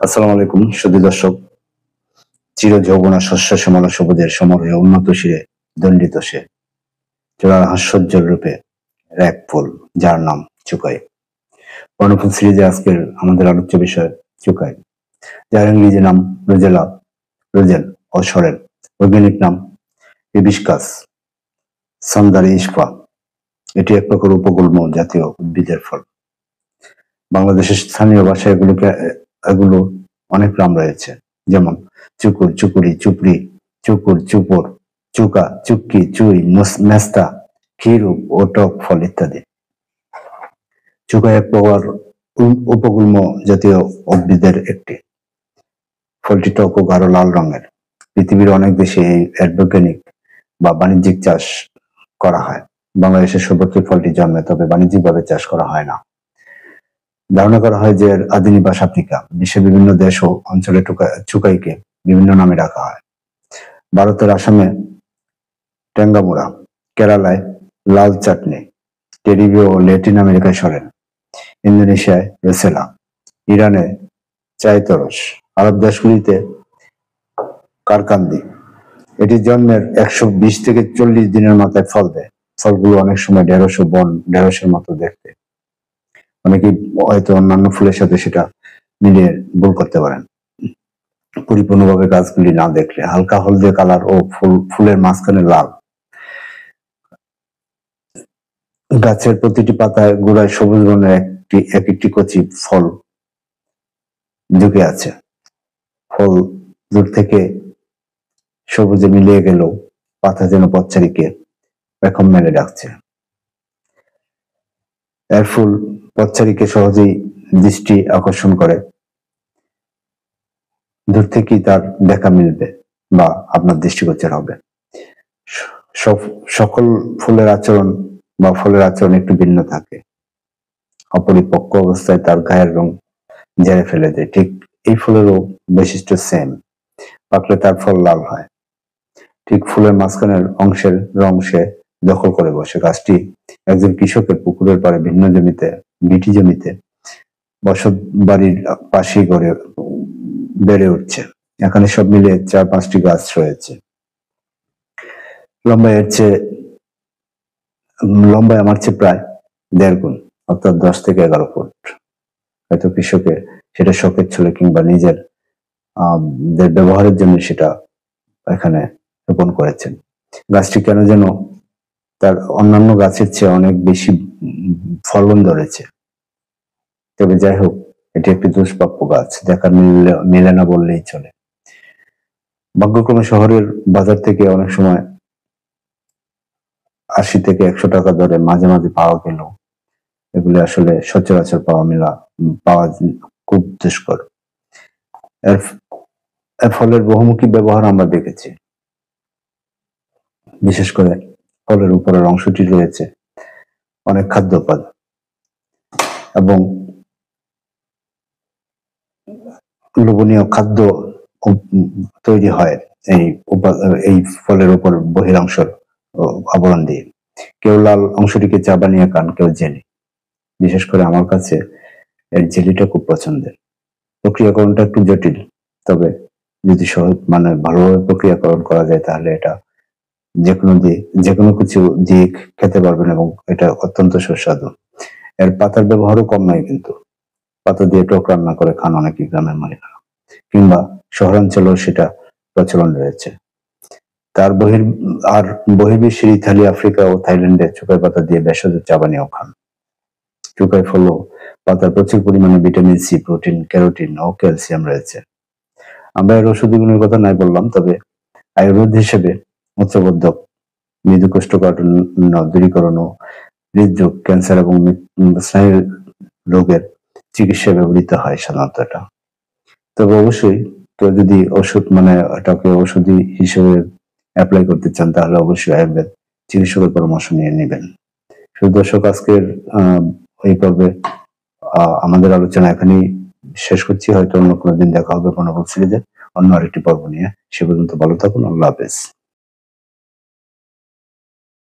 আসসালামু আলাইকুম সুধী দর্শক। চির যৌবনা শস্য শ্যামলা সবুজের সমরে উন্নত শিরে দণ্ডিত সে চূড়ার হাস্যোজ্জ্বল রূপে এক ফুল যার নাম চুকাই। বর্ণফুল সিরিজে আজকের আমাদের আলোচ্য বিষয় চুকাই, যার ইংরেজি নাম রোজেলা, রোজেল ও সরেল। বৈজ্ঞানিক নাম হিবিস্কাস সন্দারি ইস্পা। এটি এক প্রকার উপগুল্ম জাতীয় উদ্ভিদের ফল। বাংলাদেশের স্থানীয় ভাষায় এগুলো অনেক নাম রয়েছে, যেমন চুকুর, চুকুরি, চুপড়ি, চুকুর, চুপর, চুকা, চুক্কি, চুই, মেস্তা, ক্ষীরূপ ও টক ফল ইত্যাদি। চুকা এক প্রকার উপগুল্ম জাতীয় উদ্ভিদের একটি। ফলটি টক ও গাঢ় লাল রঙের। পৃথিবীর অনেক দেশে এর বৈজ্ঞানিক বা বাণিজ্যিক চাষ করা হয়। বাংলাদেশের সর্বত্র ফলটি জন্মে, তবে বাণিজ্যিকভাবে চাষ করা হয় না। ধারণা করা হয় যে এর আদি নিবাস আফ্রিকা। বিশ্বের বিভিন্ন দেশ ও অঞ্চলে চুকাইকে বিভিন্ন নামে ডাকা হয়। ভারতের আসামে টেঙ্গামোরা, কেরালায় লাল চাটনি, ক্যারিবীয় ও ল্যাটিন আমেরিকায় সরেন, ইন্দোনেশিয়ায় রোসেলা, ইরানে চায়তরস, আরব দেশগুলিতে কারকান্দি। এটি জন্মের 120 থেকে 40 দিনের মাথায় ফল দেয়। ফলগুলো অনেক সময় ঢেঁড়সের মতো দেখতে। অনেকেই হয়তো অন্যান্য ফুলের সাথে সেটা মিলিয়ে ভুল করতে পারেন। পরিপূর্ণভাবে গাছগুলি না দেখলে হালকা হলদে কালার ও ফুলের মাঝখানে লাল। গাছের প্রতিটি পাতায় গোড়ায় সবুজ বর্ণের এক একটি কচি ফল ঝুঁকে আছে। ফল দূর থেকে সবুজে মিলিয়ে গেলেও পাতা যেন পথচারীকে পেখম মেলে ডাকছে। এর ফুল পথচারীকে সহজেই দৃষ্টি আকর্ষণ করে। দূর থেকেই তার দেখা মিলবে বা আপনার দৃষ্টিগোচর হবে। সকল ফুলের আচরণ বা ফলের আচরণ একটু ভিন্ন থাকে। অপরিপক্ক অবস্থায় তার গায়ের রং ঝেড়ে ফেলে দেয়। ঠিক এই ফুলেরও বৈশিষ্ট্য সেম। পাকলে তার ফল লাল হয়। ঠিক ফুলের মাঝখানের অংশের রং সে দখল করে বসে। গাছটি একজন কৃষকের পুকুরের পাড়ে ভিন্ন জমিতে, বিটি জমিতে বসত বাড়ির পাশেই বেড়ে উঠছে। এখানে সব মিলিয়ে 4-5টি গাছ রয়েছে। লম্বায় আমার চেয়ে প্রায় 1.5 গুণ, অর্থাৎ 10 থেকে 11 ফুট। হয়তো কৃষকের সেটা শখের ছিল কিংবা নিজের ব্যবহারের জন্য সেটা এখানে রোপণ করেছেন। গাছটি কেন যেন তার অন্যান্য গাছের চেয়ে অনেক বেশি ফলন ধরেছে। তবে যাই হোক, এটি একটি দুষ্প্রাপ্য গাছ, দেখার মেলে না বললেই চলে। ভাগ্যক্রমে শহরের বাজার থেকে অনেক সময় 80 থেকে 100 টাকা দরে মাঝে মাঝে পাওয়া গেল, এগুলি আসলে সচরাচর পাওয়া খুব দুষ্কর। এর ফলের বহুমুখী ব্যবহার আমরা দেখেছি। বিশেষ করে ফলের উপরের অংশটি রয়েছে অনেক খাদ্য উপাদান এবং লোভনীয় খাদ্য তৈরি হয় এই ফলের উপর বহিরাংশের আবরণ দিয়ে। কেউ লাল অংশটিকে চা বানিয়ে খান, কেউ জেলি। বিশেষ করে আমার কাছে এর জেলিটা খুব পছন্দের। প্রক্রিয়াকরণটা একটু জটিল, তবে যদি সহজ ভালোভাবে প্রক্রিয়াকরণ করা যায় তাহলে এটা যেকোনো কিছু দিয়ে খেতে পারবেন এবং এটা অত্যন্ত সুস্বাদু। এর পাতার ব্যবহারও কম নয়, কিন্তু পাতা দিয়ে টক রান্না করে খান অনেকে গ্রামের মহিলারা, কিংবা শহরাঞ্চলেও সেটা প্রচলন রয়েছে। বহির্বিশ্বের ইতালি, আফ্রিকা ও থাইল্যান্ডে চুকাই পাতা দিয়ে ভেষজ চা বানিয়েও খান। চুকাই ফলও পাতার প্রচুর পরিমাণে ভিটামিন সি, প্রোটিন, ক্যারোটিন ও ক্যালসিয়াম রয়েছে। আমরা এর ওষুধি গুণের কথা নাই বললাম, তবে আয়ুর্বেদ হিসেবে মূত্রবর্ধক, মৃদু কোষ্ঠকাঠিন্য দূরীকরণ ও হৃদরোগ, ক্যান্সার এবং স্নায়ু রোগের চিকিৎসায় ব্যবহৃত হয় সাধারণত এটা। তবে অবশ্যই কেউ যদি এটাকে ওষুধি হিসেবে অ্যাপ্লাই করতে চান তাহলে অবশ্যই আয়ুর্বেদ চিকিৎসকের পরামর্শ নিয়ে নেবেন। দর্শক, আজকের এই পর্বে আমাদের আলোচনা এখানেই শেষ করছি। হয়তো অন্য কোনো দিন দেখা হবে কোনো সিরিজে অন্য আরেকটি পর্ব নিয়ে। সে পর্যন্ত ভালো থাকুন। আল্লাহ হাফেজ।